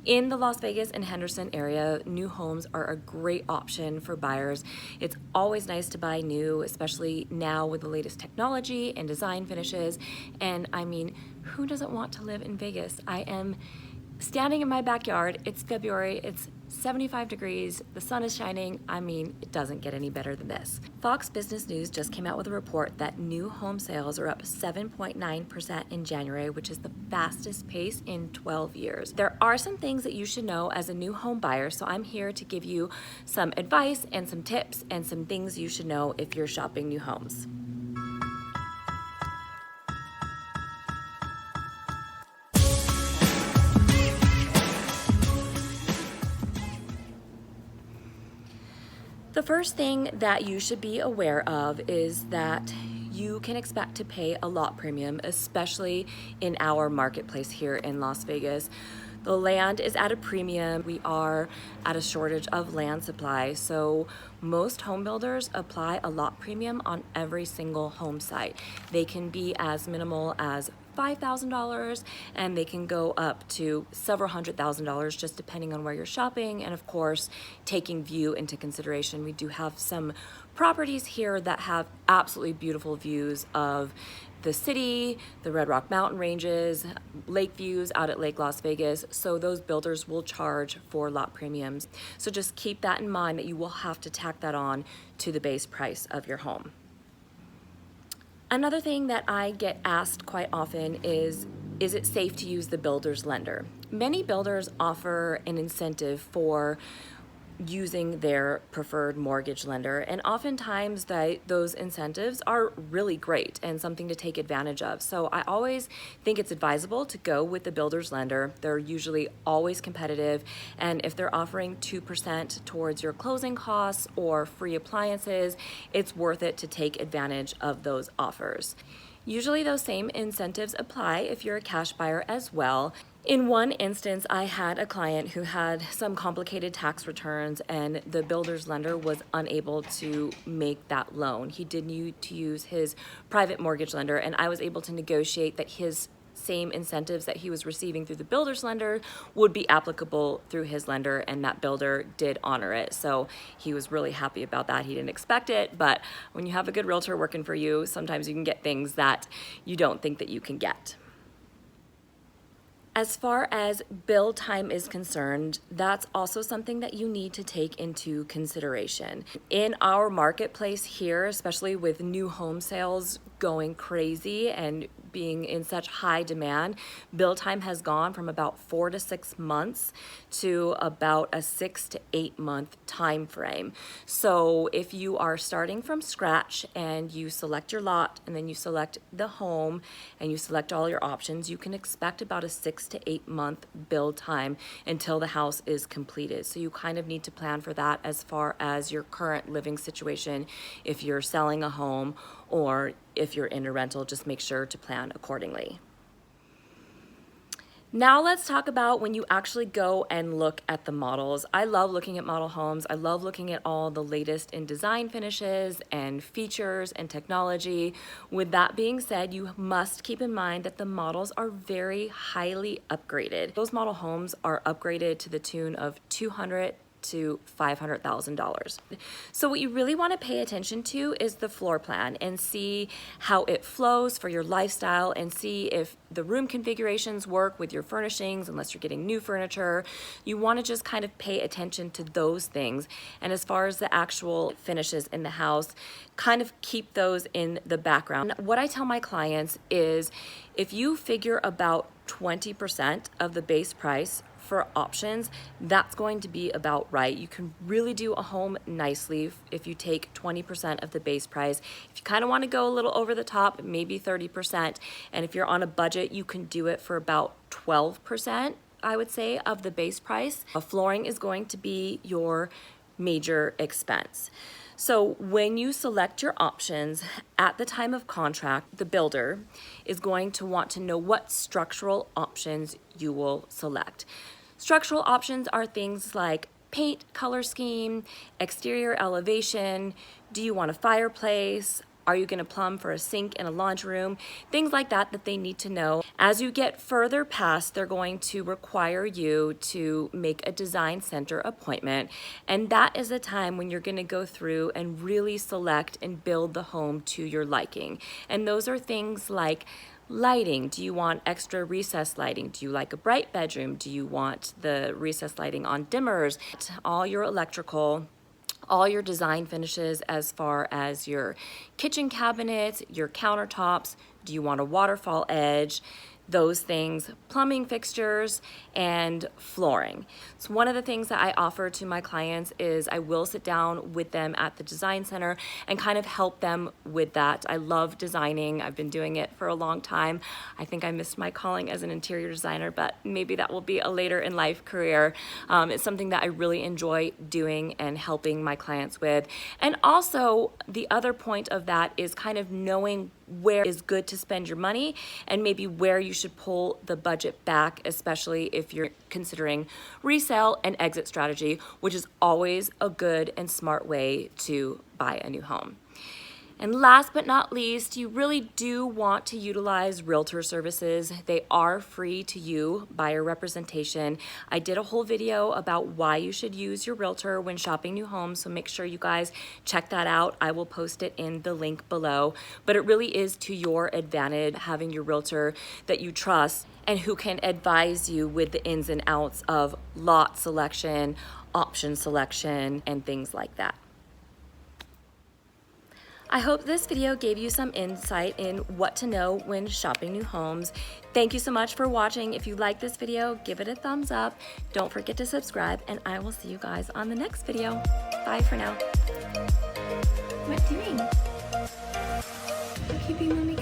In the Las Vegas and Henderson area, new homes are a great option for buyers. It's always nice to buy new, especially now with the latest technology and design finishes. And I mean, who doesn't want to live in Vegas? I am standing in my backyard. It's February, it's 75 degrees, the sun is shining. I mean, it doesn't get any better than this. Fox Business News just came out with a report that new home sales are up 7.9% in January, which is the fastest pace in 12 years. There are some things that you should know as a new home buyer, so I'm here to give you some advice and some tips and some things you should know if you're shopping new homes. The first thing that you should be aware of is that you can expect to pay a lot premium, especially in our marketplace here in Las Vegas. The land is at a premium. We are at a shortage of land supply, so most home builders apply a lot premium on every single home site. They can be as minimal as $5,000 and they can go up to several $100,000 just depending on where you're shopping, and of course taking view into consideration. We do have some properties here that have absolutely beautiful views of the city, the Red Rock Mountain ranges, lake views out at Lake Las Vegas, so those builders will charge for lot premiums. So just keep that in mind, that you will have to tack that on to the base price of your home. Another thing that I get asked quite often is it safe to use the builder's lender? Many builders offer an incentive for using their preferred mortgage lender, and oftentimes those incentives are really great and something to take advantage of. So I always think it's advisable to go with the builder's lender. They're usually always competitive, and if they're offering 2% towards your closing costs or free appliances, it's worth it to take advantage of those offers. Usually those same incentives apply if you're a cash buyer as well. In one instance, I had a client who had some complicated tax returns and the builder's lender was unable to make that loan. He did need to use his private mortgage lender, and I was able to negotiate that his same incentives that he was receiving through the builder's lender would be applicable through his lender, and that builder did honor it. So he was really happy about that. He didn't expect it, but when you have a good realtor working for you, sometimes you can get things that you don't think that you can get. As far as build time is concerned, that's also something that you need to take into consideration. In our marketplace here, especially with new home sales going crazy and being in such high demand, build time has gone from about 4 to 6 months to about a 6 to 8 month time frame. So if you are starting from scratch and you select your lot and then you select the home and you select all your options, you can expect about a 6 to 8 month build time until the house is completed. So you kind of need to plan for that as far as your current living situation. If you're selling a home or if you're in a rental, just make sure to plan accordingly. Now let's talk about when you actually go and look at the models. I love looking at model homes. I love looking at all the latest in design finishes and features and technology. With that being said, you must keep in mind that the models are very highly upgraded. Those model homes are upgraded to the tune of $200,000 to $500,000. So what you really want to pay attention to is the floor plan and see how it flows for your lifestyle, and see if the room configurations work with your furnishings, unless you're getting new furniture. You want to just kind of pay attention to those things. And as far as the actual finishes in the house, kind of keep those in the background. What I tell my clients is, if you figure about 20% of the base price for options, that's going to be about right. You can really do a home nicely if you take 20% of the base price. If you kind of want to go a little over the top, maybe 30%. And if you're on a budget, you can do it for about 12%, I would say, of the base price. Flooring is going to be your major expense. So when you select your options at the time of contract, the builder is going to want to know what structural options you will select. Structural options are things like paint color scheme, exterior elevation, do you want a fireplace, Are you gonna plumb for a sink and a laundry room? Things like that that they need to know. As you get further past, they're going to require you to make a design center appointment. And that is a time when you're gonna go through and really select and build the home to your liking. And those are things like lighting. Do you want extra recessed lighting? Do you like a bright bedroom? Do you want the recessed lighting on dimmers? All your electrical, all your design finishes as far as your kitchen cabinets, your countertops. Do you want a waterfall edge? Those things, plumbing fixtures, and flooring. So one of the things that I offer to my clients is I will sit down with them at the design center and kind of help them with that. I love designing. I've been doing it for a long time. I think I missed my calling as an interior designer, but maybe that will be a later in life career. It's something that I really enjoy doing and helping my clients with. And also the other point of that is kind of knowing where is good to spend your money and maybe where you should pull the budget back, especially if you're considering resale and exit strategy, which is always a good and smart way to buy a new home. And last but not least, you really do want to utilize Realtor Services. They are free to you, buyer representation. I did a whole video about why you should use your realtor when shopping new homes, so make sure you guys check that out. I will post it in the link below. But it really is to your advantage having your realtor that you trust and who can advise you with the ins and outs of lot selection, option selection, and things like that. I hope this video gave you some insight in what to know when shopping new homes. Thank you so much for watching. If you like this video, give it a thumbs up. Don't forget to subscribe, and I will see you guys on the next video. Bye for now. What doing? You're keeping mommy